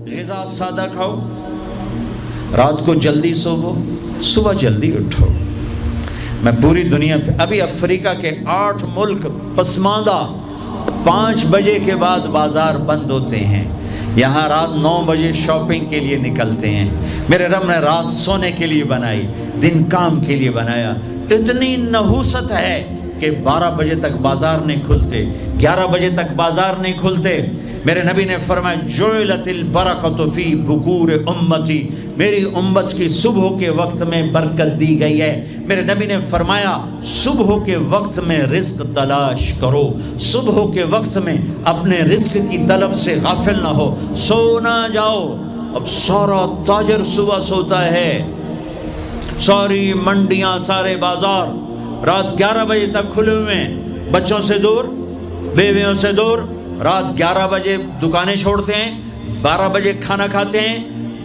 غذا سادہ کھاؤ، رات کو جلدی سوو، صبح جلدی اٹھو۔ میں پوری دنیا پہ ابھی افریقہ کے 8 ملک پسماندہ 5 بجے کے بعد بازار بند ہوتے ہیں، یہاں رات 9 بجے شاپنگ کے لیے نکلتے ہیں۔ میرے رب نے رات سونے کے لیے بنائی، دن کام کے لیے بنایا۔ اتنی نحوست ہے کہ 12 بجے تک بازار نہیں کھلتے، 11 بجے تک بازار نہیں کھلتے۔ میرے نبی نے فرمایا جعلت البرکۃ فی بکور امتی، میری امت کی صبح کے وقت میں برکت دی گئی ہے۔ میرے نبی نے فرمایا صبح کے وقت میں رزق تلاش کرو، صبح کے وقت میں اپنے رزق کی طلب سے غافل نہ ہو، سو نہ جاؤ۔ اب سارا تاجر صبح سوتا ہے، ساری منڈیاں، سارے بازار رات 11 بجے تک کھلے ہوئے ہیں، بچوں سے دور، بیویوں سے دور۔ رات 11 بجے دکانیں چھوڑتے ہیں، 12 بجے کھانا کھاتے ہیں،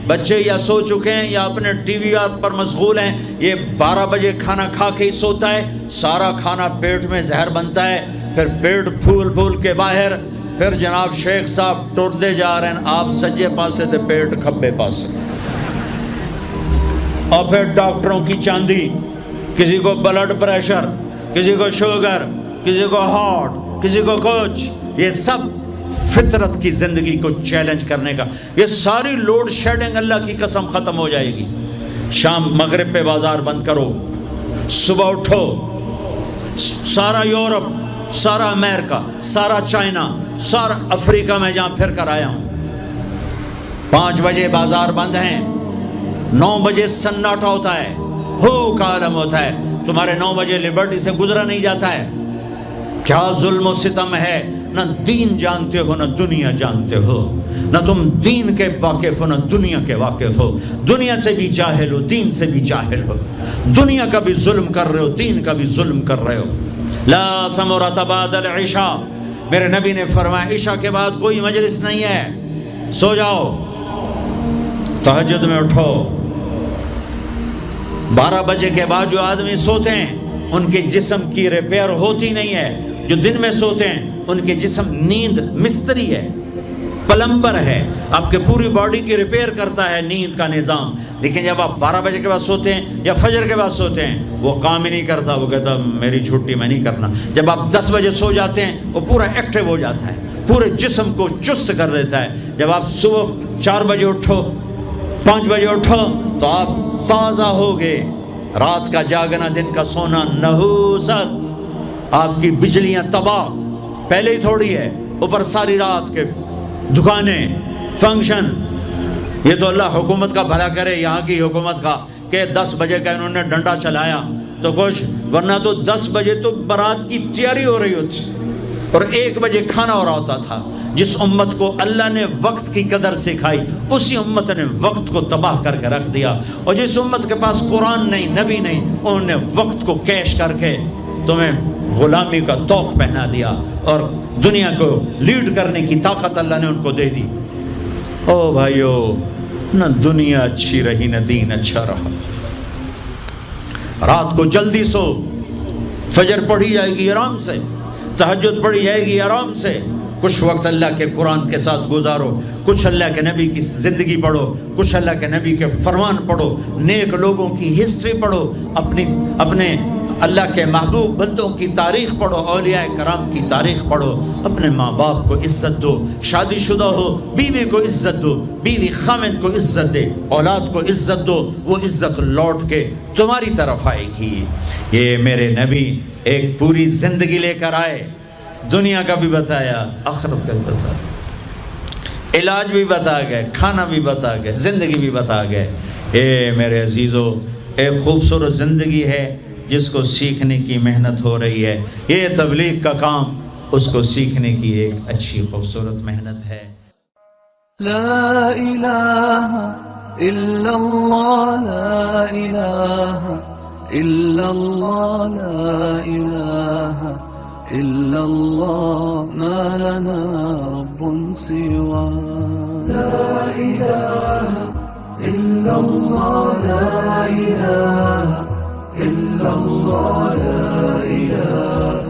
بچے یا سو چکے ہیں یا اپنے ٹی وی پر مشغول ہیں، یہ 12 بجے کھانا کھا کے ہی سوتا ہے۔ سارا کھانا پیٹ میں زہر بنتا ہے، پھر پیٹ پھول پھول کے باہر، پھر جناب شیخ صاحب ٹردے جا رہے ہیں، آپ سجے پاسے تھے، پیٹ کھبے پاسے، اور پھر ڈاکٹروں کی چاندی، کسی کو بلڈ پریشر، کسی کو شوگر، کسی کو ہارٹ، کسی کو کچھ۔ یہ سب فطرت کی زندگی کو چیلنج کرنے کا، یہ ساری لوڈ شیڈنگ اللہ کی قسم ختم ہو جائے گی۔ شام مغرب پہ بازار بند کرو، صبح اٹھو، سارا یورپ، سارا امریکہ، سارا چائنا، سارا افریقہ میں جہاں پھر کر آیا ہوں، 5 بجے بازار بند ہیں، 9 بجے سناٹا ہوتا ہے، ہو کا عالم ہوتا ہے۔ تمہارے 9 بجے لبرٹی سے گزرا نہیں جاتا ہے۔ کیا ظلم و ستم ہے، نہ دین جانتے ہو نہ دنیا جانتے ہو، نہ تم دین کے واقف ہو نہ دنیا کے واقف ہو، دنیا سے بھی جاہل ہو، دین سے بھی جاہل ہو، دنیا کا بھی ظلم کر رہے ہو، دین کا بھی ظلم کر رہے ہو۔ لا سمرۃ بعد العشاء، میرے نبی نے فرمایا عشاء کے بعد کوئی مجلس نہیں ہے، سو جاؤ۔ تہجد میں اٹھو۔ 12 بجے کے بعد جو آدمی سوتے ہیں ان کے جسم کی ریپیئر ہوتی نہیں ہے، جو دن میں سوتے ہیں ان کے جسم، نیند مستری ہے، پلمبر ہے، آپ کے پوری باڈی کی ریپیئر کرتا ہے نیند کا نظام۔ لیکن جب آپ 12 بجے کے بعد سوتے ہیں یا فجر کے بعد سوتے ہیں، وہ کام ہی نہیں کرتا، وہ کہتا میری چھٹی میں نہیں کرنا۔ جب آپ 10 بجے سو جاتے ہیں وہ پورا ایکٹیو ہو جاتا ہے، پورے جسم کو چست کر دیتا ہے۔ جب آپ صبح 4 بجے اٹھو، 5 بجے اٹھو تو آپ تازہ ہوگے۔ رات کا جاگنا، دن کا سونا نحوست، آپ کی بجلیاں تباہ، پہلے ہی تھوڑی ہے، اوپر ساری رات کے دکانیں، فنکشن۔ یہ تو اللہ حکومت کا بھلا کرے، یہاں کی حکومت کا، کہ 10 بجے کا انہوں نے ڈنڈا چلایا تو کچھ، ورنہ تو 10 بجے تو برات کی تیاری ہو رہی ہوتی اور 1 بجے کھانا ہو رہا ہوتا تھا۔ جس امت کو اللہ نے وقت کی قدر سکھائی، اسی امت نے وقت کو تباہ کر کے رکھ دیا۔ اور جس امت کے پاس قرآن نہیں، نبی نہیں، انہوں نے وقت کو کیش کر کے تمہیں غلامی کا طوق پہنا دیا، اور دنیا کو لیڈ کرنے کی طاقت اللہ نے ان کو دے دی۔ او بھائیو، نہ دنیا اچھی رہی نہ دین اچھا رہا۔ رات کو جلدی سو، فجر پڑھی جائے گی آرام سے، تہجد پڑھی جائے گی آرام سے، کچھ وقت اللہ کے قرآن کے ساتھ گزارو، کچھ اللہ کے نبی کی زندگی پڑھو، کچھ اللہ کے نبی کے فرمان پڑھو، نیک لوگوں کی ہسٹری پڑھو، اپنے اللہ کے محبوب بندوں کی تاریخ پڑھو، اولیاء کرام کی تاریخ پڑھو، اپنے ماں باپ کو عزت دو، شادی شدہ ہو بیوی کو عزت دو، بیوی خامد کو عزت دے، اولاد کو عزت دو، وہ عزت لوٹ کے تمہاری طرف آئے گی۔ یہ میرے نبی ایک پوری زندگی لے کر آئے، دنیا کا بھی بتایا، آخرت کا بھی بتایا، علاج بھی بتا گئے، کھانا بھی بتا گئے، زندگی بھی بتا گئے۔ اے میرے عزیزو، ایک خوبصورت زندگی ہے جس کو سیکھنے کی محنت ہو رہی ہے۔ یہ تبلیغ کا کام، اس کو سیکھنے کی ایک اچھی خوبصورت محنت ہے۔ لا الہ الا اللہ، لا الہ الا اللہ، لا الہ الا اللہ، ما لنا رب سوا۔ لا الہ الا اللہ، لا الہ الا اللہ، لا الہ